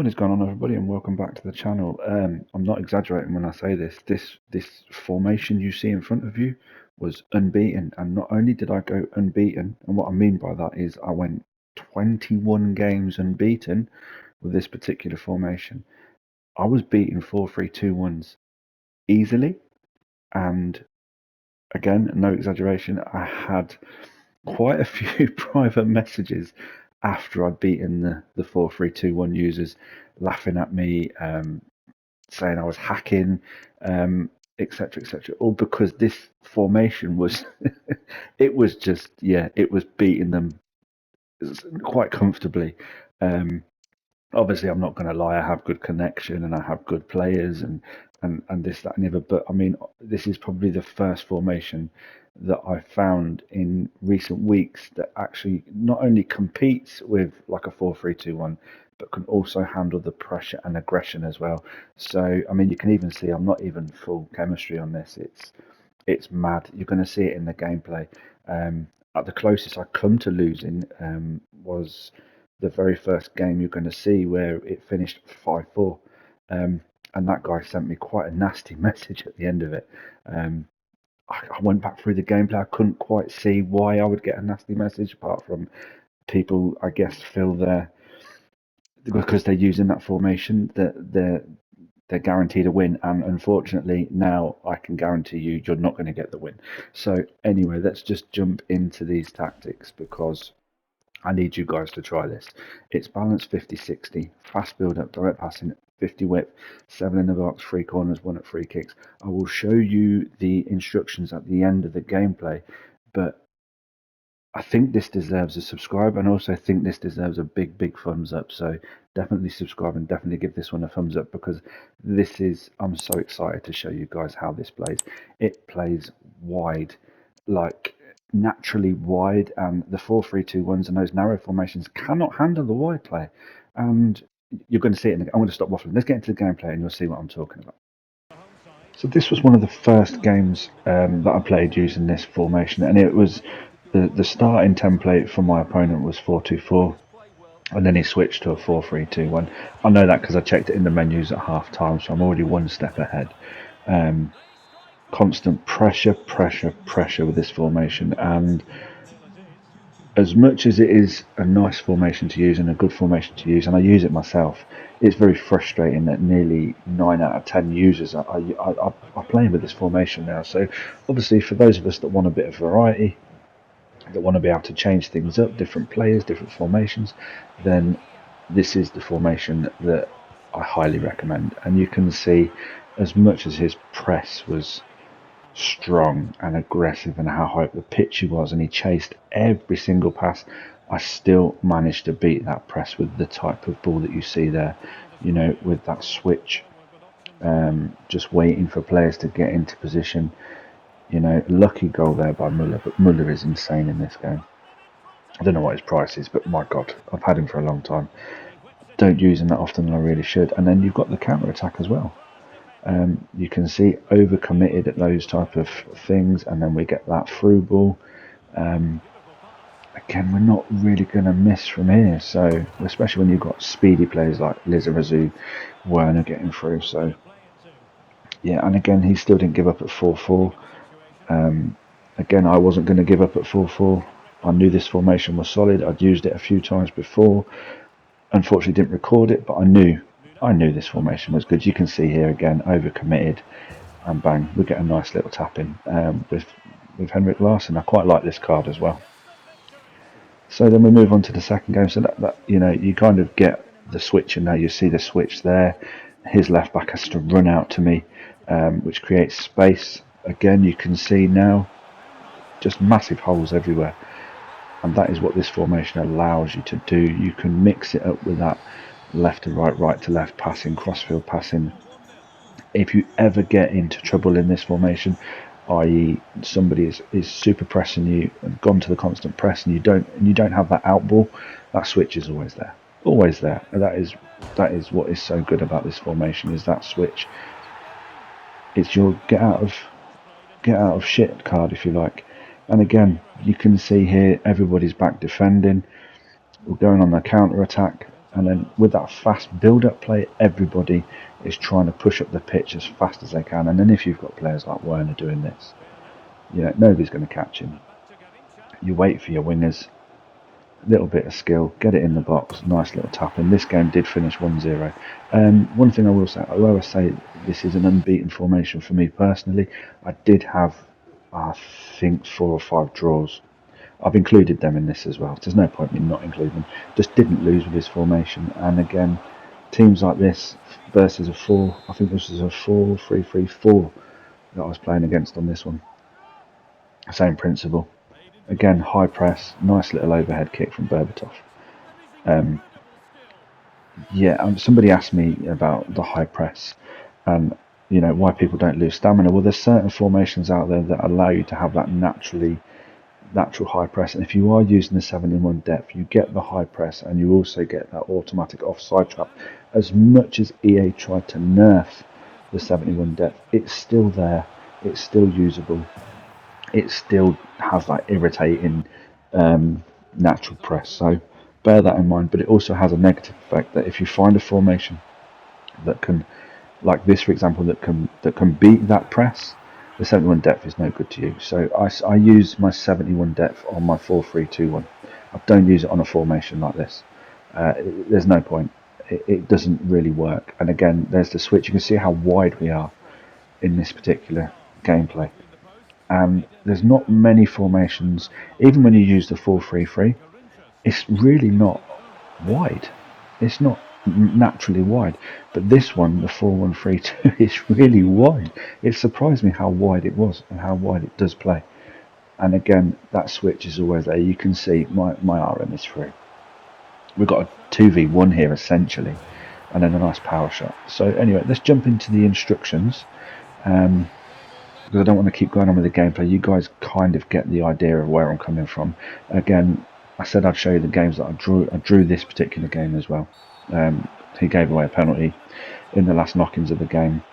What is going on, everybody, and welcome back to the channel. I'm not exaggerating when I say this. This formation you see in front of you was unbeaten, and not only did I go unbeaten, and what I mean by that is I went 21 games unbeaten with this particular formation. I was beating 4-3-2-1s easily, and again, no exaggeration, I had quite a few private messages after I'd beaten the 4-3-2-1 users, laughing at me, saying I was hacking, etc., etc. All because this formation was, it was just, yeah, it was beating them quite comfortably. Obviously, I'm not going to lie. I have good connection and I have good players and this, that, and the other. But I mean, this is probably the first formation that I found in recent weeks that actually not only competes with like a 4-3-2-1, but can also handle the pressure and aggression as well. So I mean, you can even see I'm not even full chemistry on this. It's mad. You're going to see it in the gameplay. At the closest I come to losing was the very first game you're going to see where it finished 5-4. And that guy sent me quite a nasty message at the end of it. I went back through the gameplay. I couldn't quite see why I would get a nasty message, apart from people, I guess, feel because they're using that formation that they're guaranteed a win, and unfortunately now I can guarantee you're not going to get the win. So anyway, let's just jump into these tactics because I need you guys to try this. It's balanced 50-60, fast build up, direct passing, 50 width, 7 in the box, 3 corners, 1 at free kicks. I will show you the instructions at the end of the gameplay, but I think this deserves a subscribe, and also think this deserves a big thumbs up. So definitely subscribe and definitely give this one a thumbs up, because I'm so excited to show you guys how this plays. It plays wide, like naturally wide, and the 4-3-2-1s and those narrow formations cannot handle the wide play. And you're going to see it I'm going to stop waffling. Let's get into the gameplay and you'll see what I'm talking about. So this was one of the first games that I played using this formation, and it was the starting template for my opponent was 4-2-4, and then he switched to a 4-3-2-1. I know that because I checked it in the menus at half time, so I'm already one step ahead. Constant pressure with this formation, and as much as it is a nice formation to use and a good formation to use, and I use it myself, it's very frustrating that nearly 9 out of 10 users are playing with this formation now. So obviously for those of us that want a bit of variety, that want to be able to change things up, different players, different formations, then this is the formation that I highly recommend. And you can see, as much as his press was strong and aggressive and how high up the pitch he was, and he chased every single pass, I still managed to beat that press with the type of ball that you see there, with that switch, just waiting for players to get into position. Lucky goal there by Muller, but Muller is insane in this game. I don't know what his price is, but my God, I've had him for a long time. Don't use him that often, and I really should. And then you've got the counter attack as well. You can see overcommitted at those type of things, and then we get that through ball. Again, we're not really going to miss from here, so especially when you've got speedy players like Lizarazu, Werner getting through. So yeah, and again, he still didn't give up at 4-4. Again, I wasn't going to give up at 4-4. I knew this formation was solid. I'd used it a few times before. Unfortunately, didn't record it, but I knew this formation was good. You can see here again, overcommitted, and bang, we get a nice little tap in with Henrik Larsson. I quite like this card as well. So then we move on to the second game. So that you kind of get the switch, and now you see the switch there. His left back has to run out to me, which creates space. Again, you can see now just massive holes everywhere, and that is what this formation allows you to do. You can mix it up with that left to right, right to left passing, crossfield passing. If you ever get into trouble in this formation, i.e. somebody is super pressing you and gone to the constant press, and you don't have that out ball, that switch is always there, and that is what is so good about this formation, is that switch. It's your get out of shit card, if you like. And again, you can see here everybody's back defending. We're going on the counter attack. And then with that fast build-up play, everybody is trying to push up the pitch as fast as they can. And then if you've got players like Werner doing this, nobody's going to catch him. You wait for your wingers, little bit of skill, get it in the box, nice little tap in. This game did finish 1-0. One thing I will say, although I say this is an unbeaten formation for me personally, I did have, I think, 4 or 5 draws. I've included them in this as well. There's no point in not including them. Just didn't lose with this formation. And again, teams like this versus a 4, I think this was a 4-3-3-4 that I was playing against on this one. Same principle. Again, high press, nice little overhead kick from Berbatov. Somebody asked me about the high press and why people don't lose stamina. Well, there's certain formations out there that allow you to have that natural high press, and if you are using the 71 depth, you get the high press and you also get that automatic offside trap. As much as EA tried to nerf the 71 depth, it's still there, it's still usable, it still has that irritating natural press, so bear that in mind. But it also has a negative effect that if you find a formation that can, like this for example, that can beat that press, the 71 depth is no good to you. So I use my 71 depth on my 4-3-2-1. I don't use it on a formation like this. There's no point. It doesn't really work. And again, there's the switch. You can see how wide we are in this particular gameplay. And there's not many formations, even when you use the 4-3-3, it's really not wide. It's not naturally wide. But this one, the 4-1-3-2, is really wide. It surprised me how wide it was and how wide it does play. And again, that switch is always there. You can see my RM is free. We've got a 2v1 here essentially, and then a nice power shot. So anyway, let's jump into the instructions. Because I don't want to keep going on with the gameplay. You guys kind of get the idea of where I'm coming from. Again, I said I'd show you the games that I drew. I drew this particular game as well. He gave away a penalty in the last knock-ins of the game.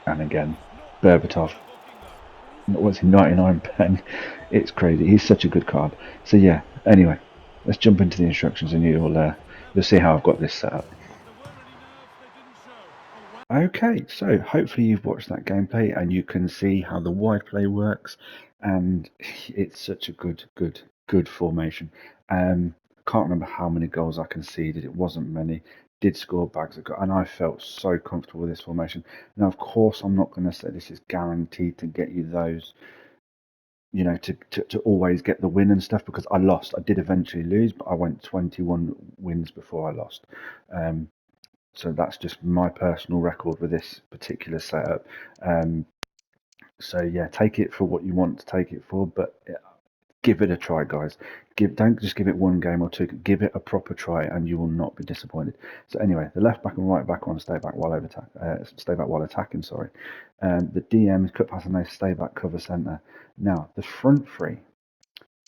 And again, Berbatov, what's he, 99 pen? It's crazy. He's such a good card. So yeah, anyway, let's jump into the instructions and you'll see how I've got this set up. Okay, so hopefully you've watched that gameplay and you can see how the wide play works, and it's such a good formation. Can't remember how many goals I conceded. It wasn't many. Did score bags of goals, and I felt so comfortable with this formation. Now, of course, I'm not going to say this is guaranteed to get you those, to always get the win and stuff, because I lost. I did eventually lose, but I went 21 wins before I lost. So that's just my personal record with this particular setup. So yeah, take it for what you want to take it for, but give it a try, guys. Don't just give it one game or two. Give it a proper try, and you will not be disappointed. So anyway, the left back and right back on stay back while attacking. Sorry. The DM is cut pass and they stay back, cover centre. Now the front three.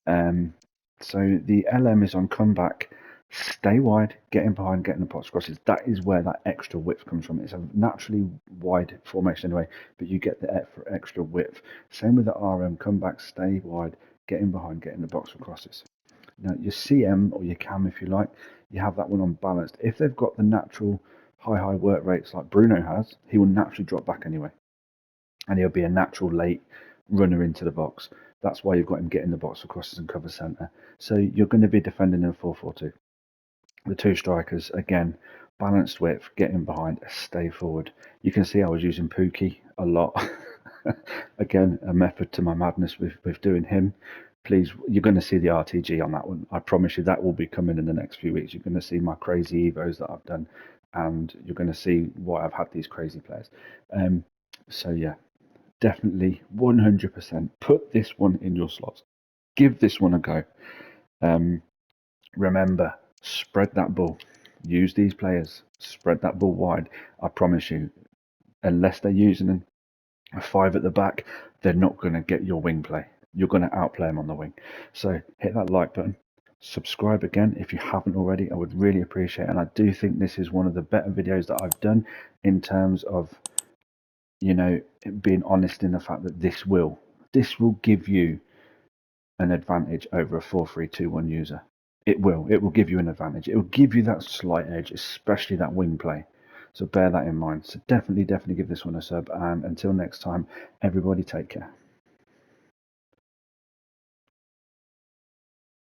So the LM is on comeback. Stay wide, get in behind, get in the box crosses. That is where that extra width comes from. It's a naturally wide formation anyway, but you get the extra width. Same with the RM, come back, stay wide, get in behind, get in the box for crosses. Now your CM or your CAM, if you like, you have that one on balanced. If they've got the natural high work rates like Bruno has, he will naturally drop back anyway, and he'll be a natural late runner into the box. That's why you've got him getting the box for crosses and cover centre. So you're going to be defending in a 4-4-2. The two strikers, again, balanced width, getting behind, stay forward. You can see I was using Pookie a lot. Again, a method to my madness with doing him. Please, you're going to see the RTG on that one. I promise you that will be coming in the next few weeks. You're going to see my crazy Evos that I've done, and you're going to see why I've had these crazy players. So yeah, definitely 100% put this one in your slots. Give this one a go. Remember, spread that ball. Use these players. Spread that ball wide. I promise you, unless they're using a 5 at the back, they're not going to get your wing play. You're going to outplay them on the wing. So hit that like button. Subscribe again if you haven't already. I would really appreciate it. And I do think this is one of the better videos that I've done in terms of, being honest in the fact that this will give you an advantage over a 4-3-2-1 user. It will give you an advantage. It will give you that slight edge, especially that wing play. So bear that in mind. So definitely give this one a sub. And until next time, everybody take care.